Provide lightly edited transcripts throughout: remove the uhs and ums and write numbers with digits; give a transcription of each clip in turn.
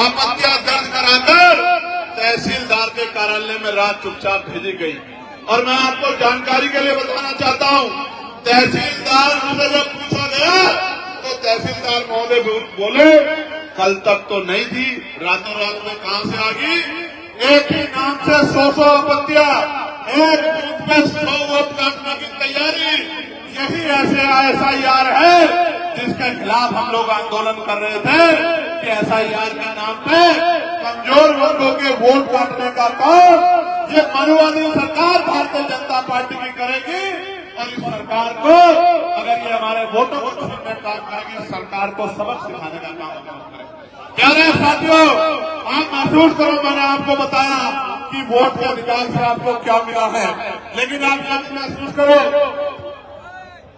आपत्तियां दर्ज कराकर तहसीलदार के कार्यालय में रात चुपचाप भेजी गई। और मैं आपको जानकारी के लिए बताना चाहता हूं, तहसीलदार से जब पूछा गया तो तहसीलदार महोदय बोले कल तक तो नहीं थी, रातों रात में कहां से आ गई। एक ही नाम से 100 आपत्तियां, एक बूथ में 100 वोट काटने की तैयारी, यही ऐसे SIR है जिसके खिलाफ हम लोग आंदोलन कर रहे थे कि SIR के नाम पे कमजोर वर्गों के वोट काटने का काम ये मनुवादी सरकार भारतीय जनता पार्टी की करेगी। और इस सरकार को अगर ये हमारे वोटों को छीनने का काम करेगी, सरकार को सबक सिखाने का काम करेगी। प्यारे साथियों, आप महसूस करो, मैंने आपको बताया कि वोट के अधिकार से आपको क्या मिला है, लेकिन आप यह महसूस करो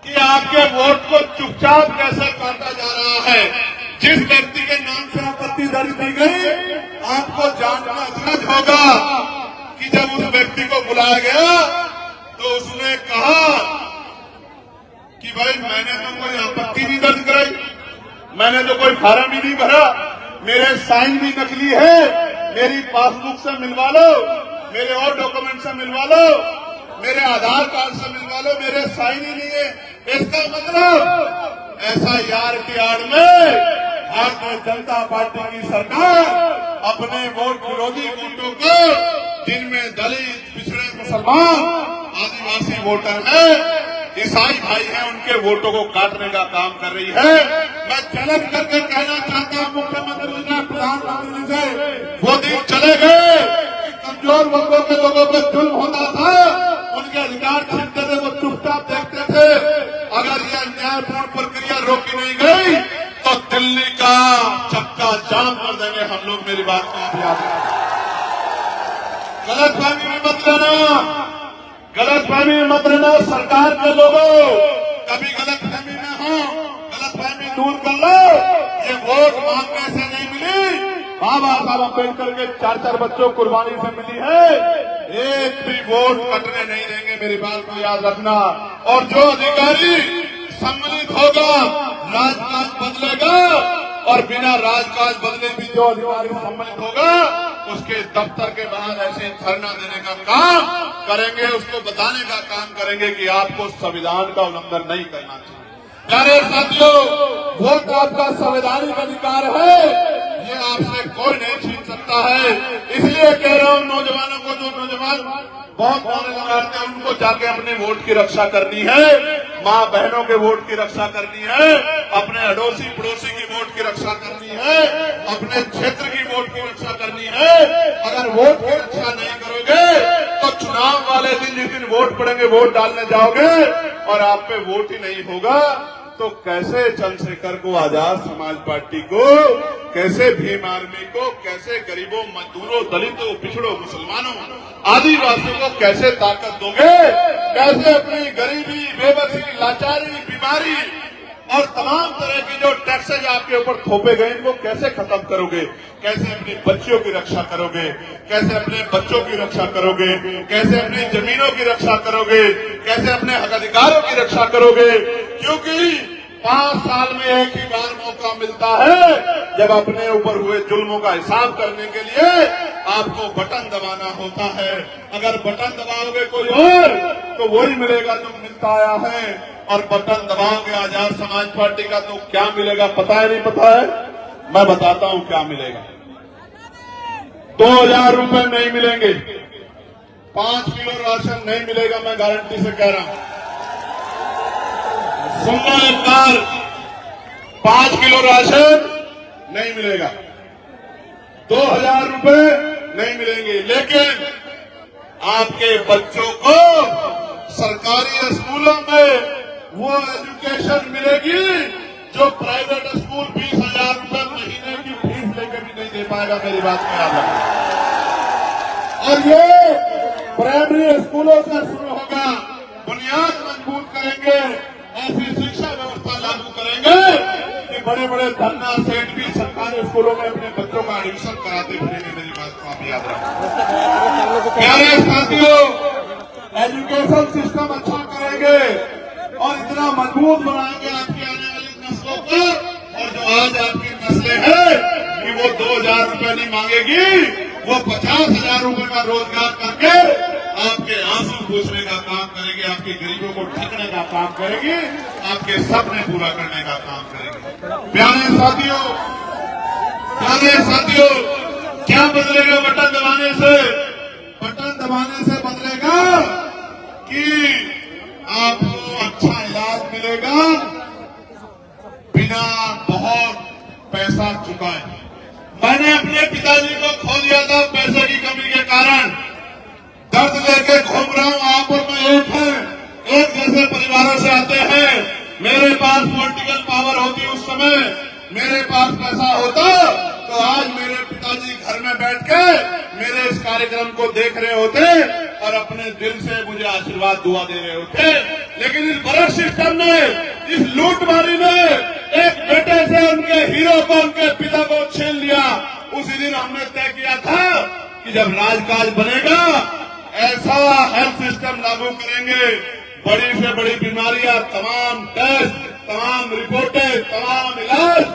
कि आपके वोट को चुपचाप कैसे काटा जा रहा है। जिस व्यक्ति के नाम से आपत्ति दर्ज की गई, आपको जानना जरूर होगा कि जब उस व्यक्ति को बुलाया गया तो उसने कहा कि भाई मैंने तो कोई आपत्ति नहीं दर्ज कराई, मैंने तो कोई फार्म ही नहीं भरा, मेरे साइन भी नकली है, मेरी पासबुक से मिलवा लो, मेरे और डॉक्यूमेंट से मिलवा लो, मेरे आधार कार्ड से मिलवा लो, मेरे साइन ही नहीं है। इसका मतलब SIR की आड़ में भारतीय जनता पार्टी की सरकार अपने वोट विरोधी वोटों को, जिनमें दलित, पिछड़े, मुसलमान, आदिवासी वोटर हैं, ईसाई भाई हैं, उनके वोटों को काटने का काम कर रही है। मैं चैलेंज करके कहना चाहता हूं मुख्यमंत्री जी, प्रधानमंत्री जी से, वो दिन चले गए कमजोर वर्गों के लोगों पर जुल्म होता था, उनके अधिकार छीनते थे, वो चुपचाप देखते थे। अगर यह न्यायपूर्ण प्रक्रिया रोकी नहीं गई तो दिल्ली का चक्का जाम कर देंगे हम लोग। मेरी बात को याद रखें, गलतफहमी में मत लेना, गलतफहमी में मत लेना। सरकार के लोगों कभी गलतफहमी में हो, गलतफहमी दूर कर लो। ये वोट मांगने से नहीं मिली, बाबा साहब अम्बेडकर के 4 बच्चों कुर्बानी से मिली है। एक भी वोट कटने नहीं देंगे, मेरी बात को याद रखना। और जो अधिकारी सम्मिलित होगा, राजकाज बदलेगा, और बिना राजकाज बदले भी जो अधिकारी सम्मिलित होगा, उसके दफ्तर के बाहर ऐसे धरना देने का काम करेंगे, उसको बताने का काम करेंगे कि आपको संविधान का उल्लंघन नहीं करना चाहिए। प्यारे साथियों, वोट आपका संवैधानिक अधिकार है, ये आपसे कोई नहीं छीन सकता है। इसलिए कह रहा हूं नौजवानों को, जो नौजवान बहुत नारे लगाते हैं, उनको जाके अपने वोट की रक्षा करनी है, माँ बहनों के वोट की रक्षा करनी है, अपने अड़ोसी पड़ोसी की वोट की रक्षा करनी है, अपने क्षेत्र की वोट की रक्षा करनी है। अगर वोट की रक्षा नहीं करोगे तो चुनाव वाले दिन, जिस दिन वोट पड़ेंगे, वोट डालने जाओगे और आप पे वोट ही नहीं होगा, तो कैसे चंद्रशेखर को, आजाद समाज पार्टी को, कैसे भीम आर्मी को, कैसे गरीबों, मजदूरों, दलितों, पिछड़ों, मुसलमानों, आदिवासियों को कैसे ताकत दोगे? कैसे अपनी गरीबी, बेबसी, लाचारी, बीमारी और तमाम तरह की जो टैक्सेज आपके ऊपर थोपे गए, इनको कैसे खत्म करोगे? कैसे अपनी बच्चियों की रक्षा करोगे? कैसे अपने बच्चों की रक्षा करोगे? कैसे अपनी जमीनों की रक्षा करोगे? कैसे अपने हक अधिकारों की रक्षा करोगे? क्योंकि 5 साल में एक ही बार मौका मिलता है जब अपने ऊपर हुए जुल्मों का हिसाब करने के लिए आपको बटन दबाना होता है। अगर बटन दबाओगे कोई और, तो वही मिलेगा जो मिलता आया है, और बटन दबाओगे आजाद समाज पार्टी का, तो क्या मिलेगा पता है? नहीं पता है? मैं बताता हूं क्या मिलेगा। 2000 रुपए नहीं मिलेंगे, 5 किलो राशन नहीं मिलेगा, मैं गारंटी से कह रहा हूं। सुनना एक बार, 5 किलो राशन नहीं मिलेगा, 2000 रुपए नहीं मिलेंगे, लेकिन आपके बच्चों को सरकारी स्कूलों में वो एजुकेशन मिलेगी जो प्राइवेट स्कूल 20,000 रुपए महीने की फीस लेकर भी नहीं दे पाएगा। मेरी बात में याद रखना। और ये प्राइमरी स्कूलों से शुरू होगा। बुनियाद मजबूत करेंगे, ऐसी शिक्षा व्यवस्था लागू करेंगे कि बड़े बड़े धन्ना सेठ भी सरकारी स्कूलों में अपने बच्चों का एडमिशन कराते फिरेंगे। मेरी बात को आप याद रखें। प्यारे साथियों, एजुकेशन सिस्टम अच्छा करेंगे और इतना मजबूत बनाएंगे आपकी आने वाली नस्लों को, और जो आज आपकी नस्लें हैं मांगेगी वो 50,000 रुपए का रोजगार करके आपके आंसू पूछने का काम करेगी, आपके गरीबों को ठगने का काम करेगी, आपके सपने पूरा करने का काम करेगी। प्यारे साथियों, क्या बदलेगा बटन दबाने से? बटन दबाने से बदलेगा कि आपको अच्छा इलाज मिलेगा बिना बहुत पैसा चुकाए। मैंने अपने पिताजी को खो दिया था पैसे की कमी के कारण। दर्द लेके घूम रहा हूं, आप और मैं एक हैं, एक जैसे परिवारों से आते हैं। मेरे पास पॉलिटिकल पावर होती उस समय, मेरे पास पैसा होता तो आज मेरे पिताजी घर में बैठ के मेरे इस कार्यक्रम को देख रहे होते और अपने दिल से मुझे आशीर्वाद दुआ दे रहे होते। लेकिन इस बड़े सिस्टम ने, इस लूटमारी ने एक बेटे से उनके हीरो को, उनके पिता को छीन लिया। उसी दिन हमने तय किया था कि जब राजकाज बनेगा ऐसा हेल्थ सिस्टम लागू करेंगे, बड़ी से बड़ी बीमारियां, तमाम टेस्ट, तमाम रिपोर्टें, तमाम इलाज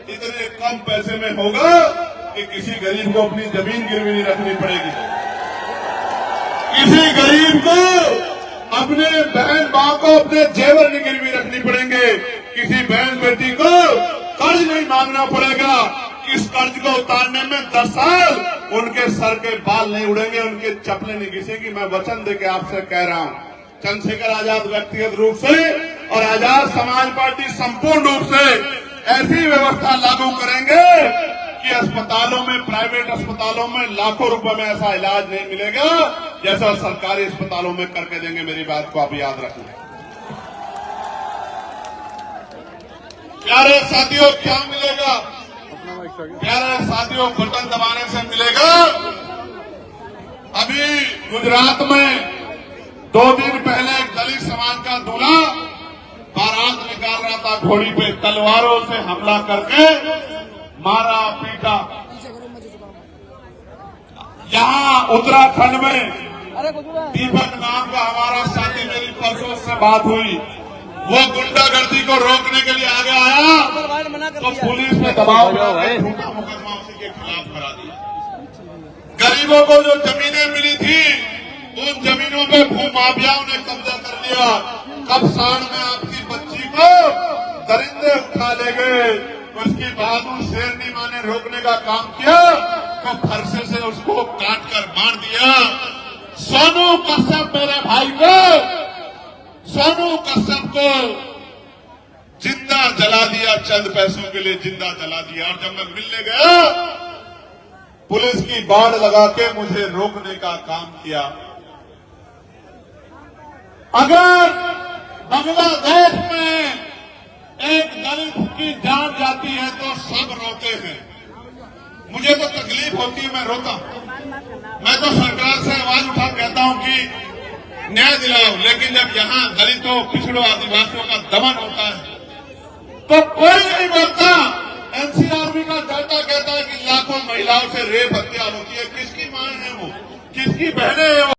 इतने कम पैसे में होगा कि किसी गरीब को अपनी जमीन गिरवी नहीं रखनी पड़ेगी। किसी गरीब को अपने बहन मां को अपने जेवर नहीं गिरवी रखनी पड़ेंगे। किसी बहन बेटी को कर्ज नहीं मांगना पड़ेगा। इस कर्ज को उतारने में 10 साल उनके सर के बाल नहीं उड़ेंगे, उनके चप्पलें नहीं घिसेंगी। मैं वचन देके आपसे कह रहा हूं, चंद्रशेखर आजाद व्यक्तिगत रूप से और आजाद समाज पार्टी संपूर्ण रूप से ऐसी व्यवस्था लागू करेंगे कि अस्पतालों में, प्राइवेट अस्पतालों में लाखों रुपए में ऐसा इलाज नहीं मिलेगा जैसा सरकारी अस्पतालों में करके देंगे। मेरी बात को आप याद रखना। प्यारे साथियों, क्या मिलेगा? प्यारे साथियों, बटन दबाने से मिलेगा। अभी गुजरात में 2 दिन पहले एक दलित समाज का दूल्हा बारात निकाल रहा था, घोड़ी पे तलवारों से हमला करके मारा पीटा। यहाँ उत्तराखंड में दीपक नाम का हमारा साथी, मेरी परसों से बात हुई, वो गुंडागर्दी को रोकने के लिए आगे आया तो पुलिस ने दबाव बनाकर झूठा मुकदमा उसी के खिलाफ करा दिया। गरीबों को जो जमीनें मिली थी उन जमीनों पे भूमाफियाओं ने कब्जा कर लिया। कब साढ़ में आपकी बच्ची को दरिंदे उठा ले गए, उसकी बहादुर शेरनी मां ने रोकने का काम किया तो फरसे से उसको काट कर मार दिया। सोनू कश्यप मेरे भाई को, सोनू कश्यप को जिंदा जला दिया, चंद पैसों के लिए जिंदा जला दिया। और जब मैं मिलने गया पुलिस की बाड़ लगा के मुझे रोकने का काम किया। अगर बांग्लादेश में एक दलित की जान जाती है तो सब रोते हैं। मुझे तो तकलीफ होती है, मैं रोता हूं। मैं तो सरकार से आवाज उठा कहता हूं कि न्याय दिलाओ, लेकिन जब यहाँ दलितों, पिछड़ों, आदिवासियों का दमन होता है तो कोई नहीं बोलता। एनसीआरबी का डाटा कहता है कि लाखों महिलाओं से रेप हत्या होती है। किसकी मां है वो, किसकी बहनें हैं वो?